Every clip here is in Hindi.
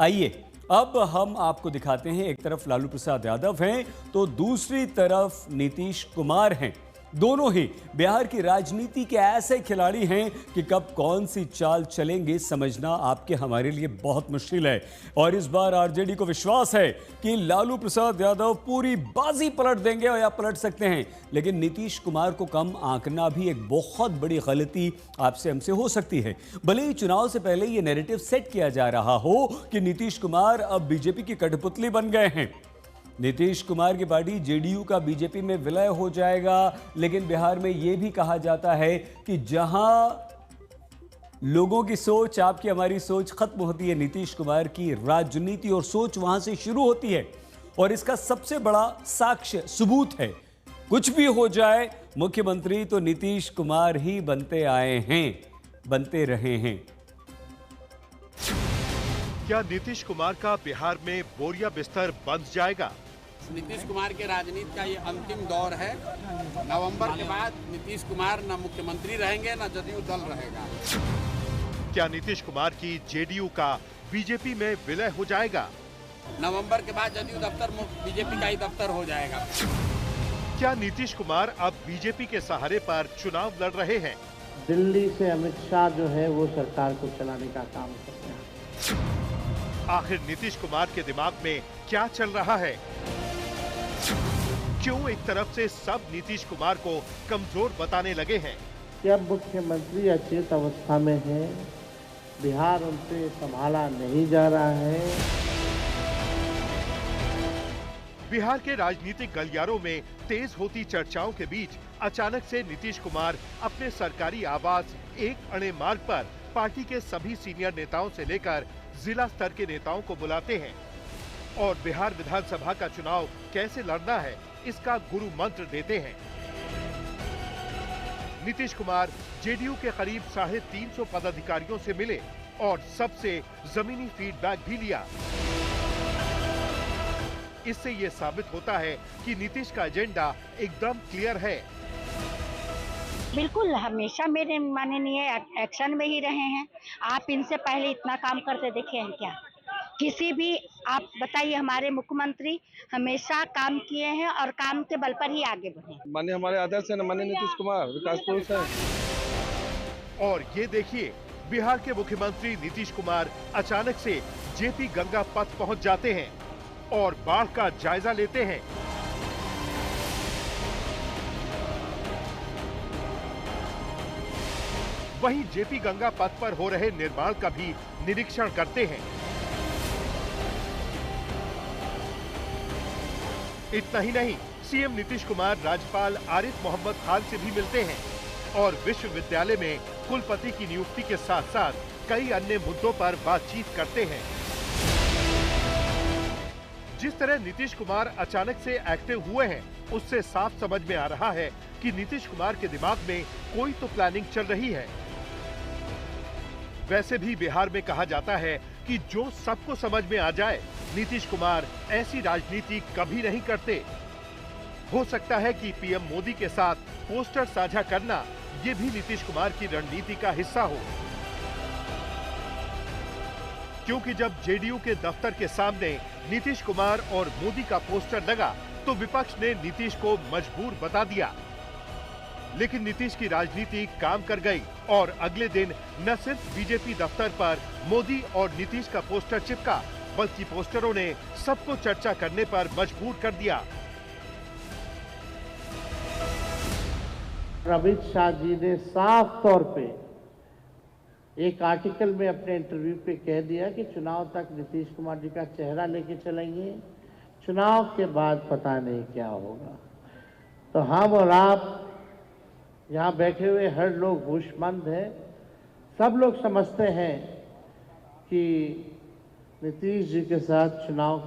आइए अब हम आपको दिखाते हैं, एक तरफ लालू प्रसाद यादव हैं तो दूसरी तरफ नीतीश कुमार हैं। दोनों ही बिहार की राजनीति के ऐसे खिलाड़ी हैं कि कब कौन सी चाल चलेंगे समझना आपके हमारे लिए बहुत मुश्किल है। और इस बार आरजेडी को विश्वास है कि लालू प्रसाद यादव पूरी बाजी पलट देंगे या पलट सकते हैं, लेकिन नीतीश कुमार को कम आंकना भी एक बहुत बड़ी गलती आपसे हमसे हो सकती है। भले ही चुनाव से पहले यह नैरेटिव सेट किया जा रहा हो कि नीतीश कुमार अब बीजेपी की कठपुतली बन गए हैं, नीतीश कुमार की पार्टी जेडीयू का बीजेपी में विलय हो जाएगा, लेकिन बिहार में यह भी कहा जाता है कि जहां लोगों की सोच, आपकी हमारी सोच खत्म होती है, नीतीश कुमार की राजनीति और सोच वहां से शुरू होती है। और इसका सबसे बड़ा साक्ष्य सबूत है, कुछ भी हो जाए मुख्यमंत्री तो नीतीश कुमार ही बनते आए हैं, बनते रहे हैं। क्या नीतीश कुमार का बिहार में बोरिया बिस्तर बंध जाएगा? नीतीश कुमार के राजनीति का ये अंतिम दौर है। नवंबर के बाद नीतीश कुमार न मुख्यमंत्री रहेंगे न जदयू दल रहेगा। क्या नीतीश कुमार की जेडीयू का बीजेपी में विलय हो जाएगा? नवंबर के बाद जदयू दफ्तर बीजेपी का ही दफ्तर हो जाएगा। क्या नीतीश कुमार अब बीजेपी के सहारे पर चुनाव लड़ रहे हैं? दिल्ली से अमित शाह जो है वो सरकार को चलाने का काम कर रहे हैं। आखिर नीतीश कुमार के दिमाग में क्या चल रहा है? क्यों एक तरफ से सब नीतीश कुमार को कमजोर बताने लगे हैं? जब मुख्यमंत्री अचेत अवस्था में है, बिहार उनसे संभाला नहीं जा रहा है। बिहार के राजनीतिक गलियारों में तेज होती चर्चाओं के बीच अचानक से नीतीश कुमार अपने सरकारी आवास एक अणे मार्ग पर पार्टी के सभी सीनियर नेताओं से लेकर जिला स्तर के नेताओं को बुलाते हैं और बिहार विधानसभा का चुनाव कैसे लड़ना है इसका गुरु मंत्र देते हैं। नीतीश कुमार जेडीयू के करीब 350 पदाधिकारियों से मिले और सबसे जमीनी फीडबैक भी लिया। इससे ये साबित होता है कि नीतीश का एजेंडा एकदम क्लियर है। बिल्कुल, हमेशा मेरे माननीय एक्शन में ही रहे हैं। आप इनसे पहले इतना काम करते देखे हैं क्या? किसी भी, आप बताइए, हमारे मुख्यमंत्री हमेशा काम किए हैं और काम के बल पर ही आगे बढ़े। माननीय हमारे आदर्श है, माननीय नीतीश कुमार विकास पुरुष है। और ये देखिए, बिहार के मुख्यमंत्री नीतीश कुमार अचानक से जेपी गंगा पथ पहुंच जाते हैं और बाढ़ का जायजा लेते हैं। वहीं जेपी गंगा पथ पर हो रहे निर्माण का भी निरीक्षण करते हैं। इतना ही नहीं, सीएम नीतीश कुमार राज्यपाल आरिफ मोहम्मद खान से भी मिलते हैं और विश्वविद्यालय में कुलपति की नियुक्ति के साथ साथ कई अन्य मुद्दों पर बातचीत करते हैं। जिस तरह नीतीश कुमार अचानक से एक्टिव हुए हैं, उससे साफ समझ में आ रहा है कि नीतीश कुमार के दिमाग में कोई तो प्लानिंग चल रही है। वैसे भी बिहार में कहा जाता है कि जो सबको समझ में आ जाए, नीतीश कुमार ऐसी राजनीति कभी नहीं करते। हो सकता है कि पीएम मोदी के साथ पोस्टर साझा करना ये भी नीतीश कुमार की रणनीति का हिस्सा हो, क्योंकि जब जेडीयू के दफ्तर के सामने नीतीश कुमार और मोदी का पोस्टर लगा तो विपक्ष ने नीतीश को मजबूर बता दिया। लेकिन नीतीश की राजनीति काम कर गई और अगले दिन न सिर्फ बीजेपी दफ्तर पर मोदी और नीतीश का पोस्टर चिपका, बल्कि पोस्टरों ने सबको चर्चा करने पर मजबूर कर दिया। अमित शाह जी ने साफ तौर पे एक आर्टिकल में अपने इंटरव्यू पे कह दिया कि चुनाव तक नीतीश कुमार जी का चेहरा लेके चलेंगे, चुनाव के बाद पता नहीं क्या होगा। तो हम और आप यहाँ बैठे हुए हर लोग होशमंद हैं, सब लोग समझते हैं कि नीतीश जी के साथ चुनाव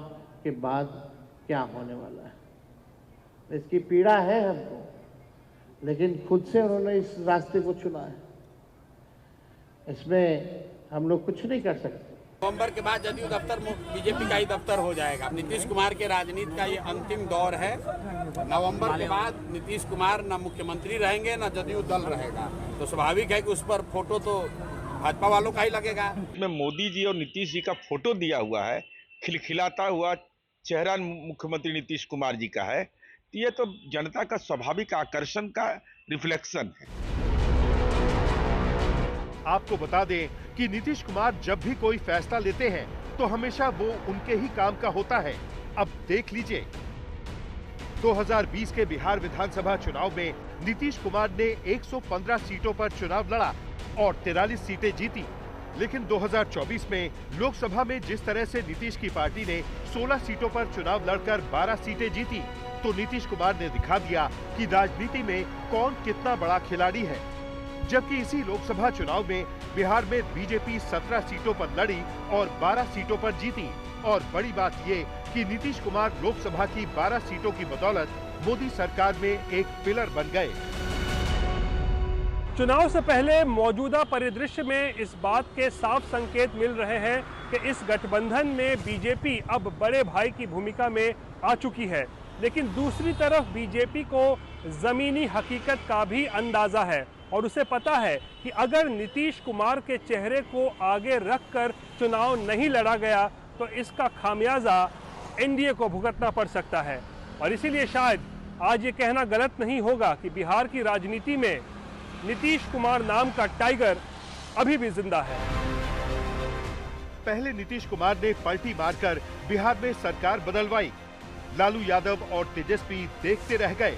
के बाद क्या होने वाला है। इसकी पीड़ा है हमको, लेकिन खुद से उन्होंने इस रास्ते को चुना है, इसमें हम लोग कुछ नहीं कर सकते। नवंबर के बाद जदयू दफ्तर बीजेपी का ही दफ्तर हो जाएगा। नीतीश कुमार के राजनीति का ये अंतिम दौर है। नवंबर के बाद नीतीश कुमार न मुख्यमंत्री रहेंगे न जदयू दल रहेगा, तो स्वाभाविक है कि उस पर फोटो तो भाजपा वालों का ही लगेगा। इसमें मोदी जी और नीतीश जी का फोटो दिया हुआ है, खिलखिलाता हुआ चेहरा मुख्यमंत्री नीतीश कुमार जी का है। ये तो जनता का स्वाभाविक आकर्षण का रिफ्लेक्शन है। आपको बता दें कि नीतीश कुमार जब भी कोई फैसला लेते हैं तो हमेशा वो उनके ही काम का होता है। अब देख लीजिए, 2020 के बिहार विधानसभा चुनाव में नीतीश कुमार ने 115 सीटों पर चुनाव लड़ा और 43 सीटें जीती। लेकिन 2024 में लोकसभा में जिस तरह से नीतीश की पार्टी ने 16 सीटों पर चुनाव लड़कर 12 सीटें जीती, तो नीतीश कुमार ने दिखा दिया कि राजनीति में कौन कितना बड़ा खिलाड़ी है। जबकि इसी लोकसभा चुनाव में बिहार में बीजेपी 17 सीटों पर लड़ी और 12 सीटों पर जीती। और बड़ी बात ये कि नीतीश कुमार लोकसभा की 12 सीटों की बदौलत मोदी सरकार में एक पिलर बन गए। चुनाव से पहले मौजूदा परिदृश्य में इस बात के साफ संकेत मिल रहे हैं कि इस गठबंधन में बीजेपी अब बड़े भाई की भूमिका में आ चुकी है। लेकिन दूसरी तरफ बीजेपी को जमीनी हकीकत का भी अंदाजा है और उसे पता है कि अगर नीतीश कुमार के चेहरे को आगे रखकर चुनाव नहीं लड़ा गया तो इसका खामियाजा एनडीए को भुगतना पड़ सकता है। और इसीलिए शायद आज ये कहना गलत नहीं होगा कि बिहार की राजनीति में नीतीश कुमार नाम का टाइगर अभी भी जिंदा है। पहले नीतीश कुमार ने पलटी मारकर बिहार में सरकार बदलवाई। लालू यादव और तेजस्वी देखते रह गए।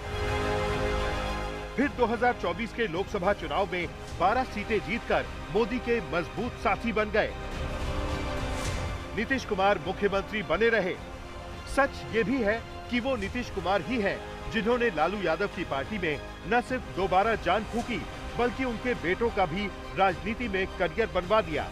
फिर 2024 के लोकसभा चुनाव में 12 सीटें जीतकर मोदी के मजबूत साथी बन गए। नीतीश कुमार मुख्यमंत्री बने रहे। सच ये भी है कि वो नीतीश कुमार ही हैं जिन्होंने लालू यादव की पार्टी में न सिर्फ दोबारा जान फूकी, बल्कि उनके बेटों का भी राजनीति में करियर बनवा दिया।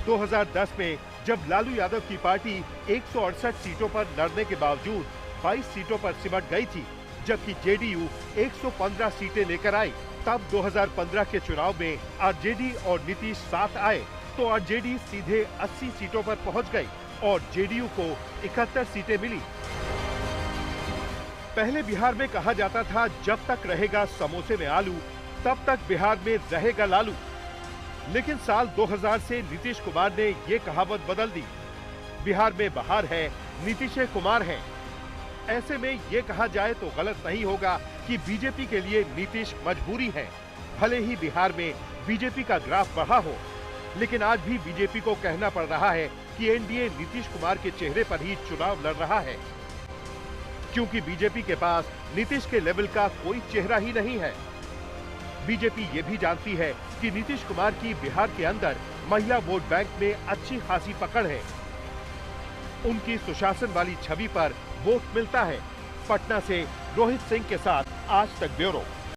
2010 में जब लालू यादव की पार्टी 168 सीटों पर लड़ने के बावजूद 22 सीटों पर सिमट गई थी, जबकि जेडीयू 115 सीटें लेकर आई, तब 2015 के चुनाव में आरजेडी और नीतीश साथ आए तो आरजेडी सीधे 80 सीटों पर पहुंच गई और जेडीयू को 71 सीटें मिली। पहले बिहार में कहा जाता था, जब तक रहेगा समोसे में आलू तब तक बिहार में रहेगा लालू। लेकिन साल 2000 से नीतीश कुमार ने ये कहावत बदल दी। बिहार में बहार है, नीतीश कुमार है। ऐसे में ये कहा जाए तो गलत नहीं होगा कि बीजेपी के लिए नीतीश मजबूरी है। भले ही बिहार में बीजेपी का ग्राफ बढ़ा हो, लेकिन आज भी बीजेपी को कहना पड़ रहा है कि एनडीए नीतीश कुमार के चेहरे पर ही चुनाव लड़ रहा है, क्योंकि बीजेपी के पास नीतीश के लेवल का कोई चेहरा ही नहीं है। बीजेपी ये भी जानती है कि नीतीश कुमार की बिहार के अंदर महिला वोट बैंक में अच्छी खासी पकड़ है। उनकी सुशासन वाली छवि पर वोट मिलता है। पटना से रोहित सिंह के साथ आज तक ब्यूरो।